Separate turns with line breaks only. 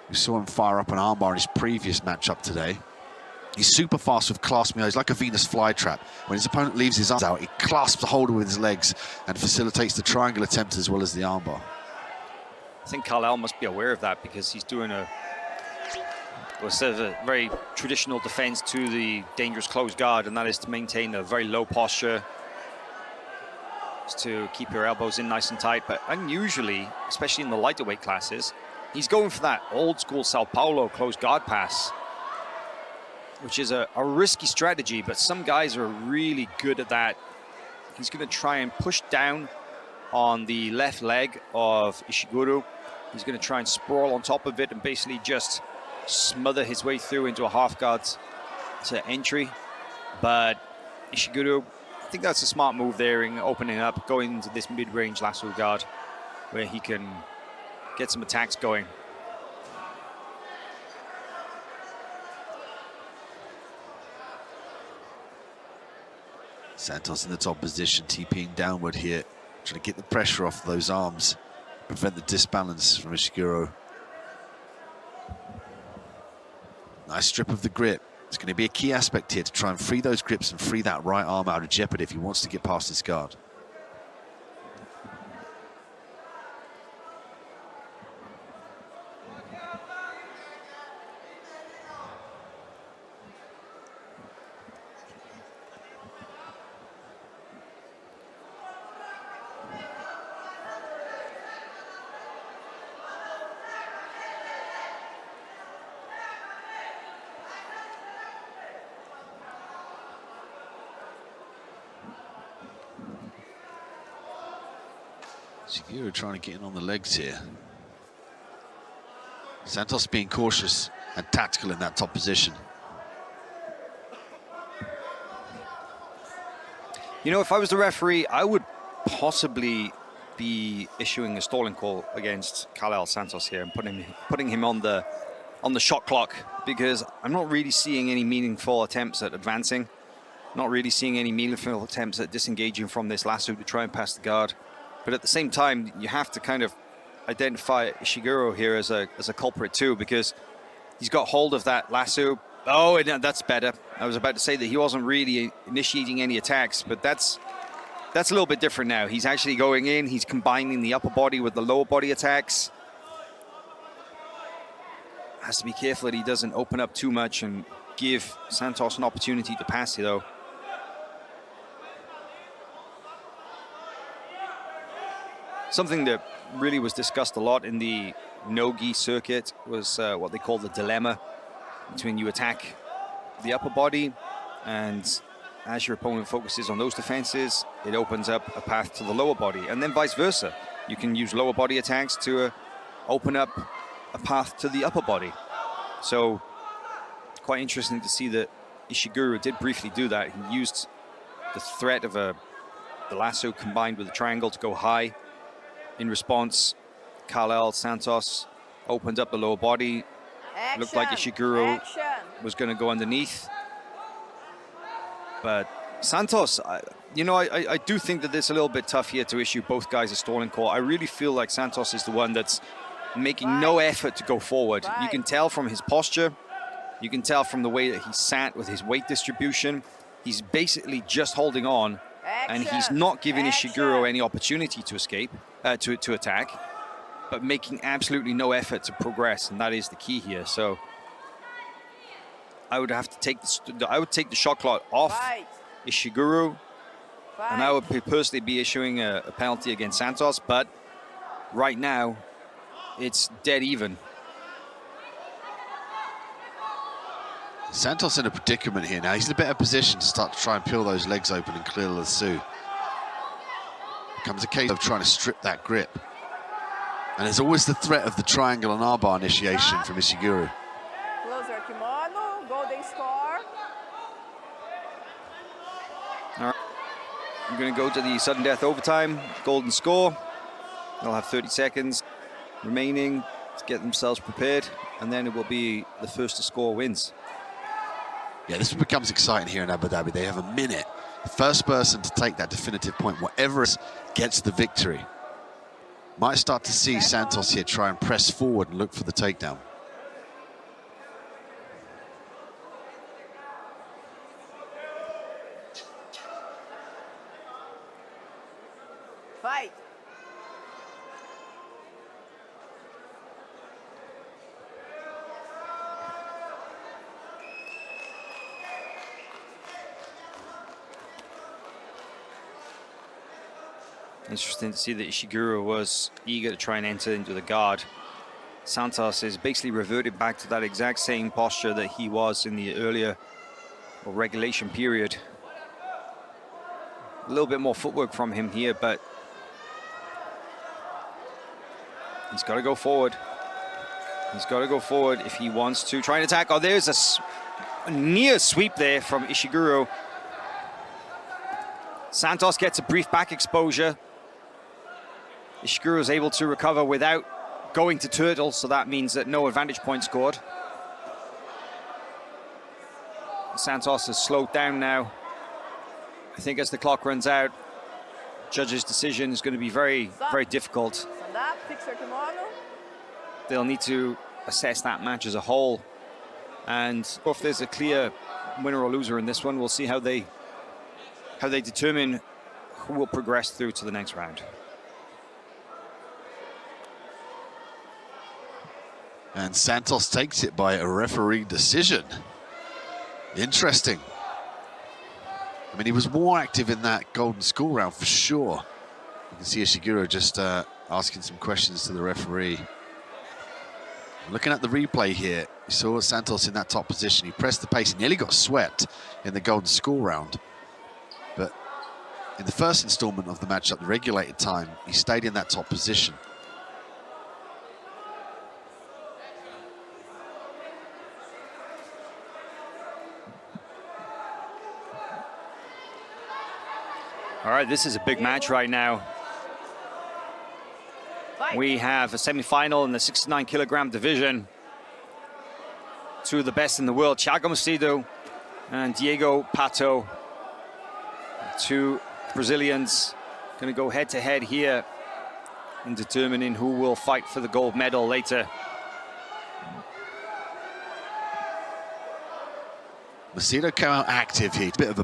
We saw him fire up an armbar in his previous matchup today. He's super fast with clasp. He's like a Venus flytrap. When his opponent leaves his arms out, he clasps the holder with his legs and facilitates the triangle attempt as well as the armbar.
I think KALEL must be aware of that because he's doing a very traditional defense to the dangerous closed guard, and that is to maintain a very low posture, just to keep your elbows in nice and tight. But unusually, especially in the lighter weight classes, he's going for that old school Sao Paulo closed guard pass, which is a risky strategy, but some guys are really good at that. He's going to try and push down on the left leg of Ishiguro. He's going to try and sprawl on top of it and basically just smother his way through into a half guard to entry. But Ishiguro, I think that's a smart move there in opening up, going into this mid-range lasso guard where he can get some attacks going.
Santos in the top position, TPing downward here, trying to get the pressure off those arms, prevent the disbalance from Ishiguro. Nice strip of the grip. It's going to be a key aspect here to try and free those grips and free that right arm out of jeopardy if he wants to get past this guard. Ishiguro trying to get in on the legs here. Santos being cautious and tactical in that top position.
You know, if I was the referee, I would possibly be issuing a stalling call against KALEL Santos here and putting him on the shot clock, because I'm not really seeing any meaningful attempts at advancing, not really seeing any meaningful attempts at disengaging from this lasso to try and pass the guard. But at the same time, you have to kind of identify Ishiguro here as a culprit too, because he's got hold of that lasso. Oh, and that's better. I was about to say that he wasn't really initiating any attacks, but that's a little bit different now. He's actually going in, he's combining the upper body with the lower body attacks. Has to be careful that he doesn't open up too much and give Santos an opportunity to pass it though. Something that really was discussed a lot in the no-gi circuit was what they call the dilemma between you attack the upper body, and as your opponent focuses on those defenses, it opens up a path to the lower body, and then vice versa. You can use lower body attacks to open up a path to the upper body. So quite interesting to see that Ishiguro did briefly do that. He used the threat of the lasso combined with the triangle to go high. In response, KALEL Santos opened up the lower body.
Action,
looked like Ishiguro
action.
was going to go underneath. But Santos, you know, I do think that it's a little bit tough here to issue both guys a stalling call. I really feel like Santos is the one that's making no effort to go forward. You can tell from his posture. You can tell from the way that he sat with his weight distribution. He's basically just holding on. And he's not giving Ishiguro any opportunity to escape, to attack, but making absolutely no effort to progress, and that is the key here. So I would have to take the shot clock off Ishiguro, and I would personally be issuing a penalty against Santos. But right now, it's dead even.
Santos in a predicament here now. He's in a better position to start to try and peel those legs open and clear the lasso. Becomes a case of trying to strip that grip. And there's always the threat of the triangle and armbar initiation from Ishiguro.
Closer kimono, golden score.
All right. I'm going to go to the sudden death overtime, golden score. They'll have 30 seconds remaining to get themselves prepared, and then it will be the first to score wins.
Yeah, this becomes exciting here in Abu Dhabi. They have a minute. The first person to take that definitive point, whatever it is, gets the victory. Might start to see Santos here try and press forward and look for the takedown.
Interesting to see that Ishiguro was eager to try and enter into the guard. Santos is basically reverted back to that exact same posture that he was in the earlier regulation period. A little bit more footwork from him here, but he's got to go forward. He's got to go forward if he wants to try and attack. Oh, there's a near sweep there from Ishiguro. Santos gets a brief back exposure. Ishiguro is able to recover without going to turtle, so that means that no advantage point scored. Santos has slowed down now. I think as the clock runs out, judge's decision is going to be very, very difficult.
Stand up, fix your kimono.
They'll need to assess that match as a whole. And if there's a clear winner or loser in this one, we'll see how they determine who will progress through to the next round.
And Santos takes it by a referee decision. Interesting. I mean, he was more active in that golden school round for sure. You can see Ishiguro just asking some questions to the referee. Looking at the replay here, you saw Santos in that top position. He pressed the pace, he nearly got swept in the golden school round. But in the first installment of the match at the regulated time, he stayed in that top position.
All right, this is a big match right now. We have a semi-final in the 69-kilogram division. Two of the best in the world, Thiago Macedo and Diego Pato. Two Brazilians going to go head-to-head here in determining who will fight for the gold medal later.
Macedo came out active here, a bit of a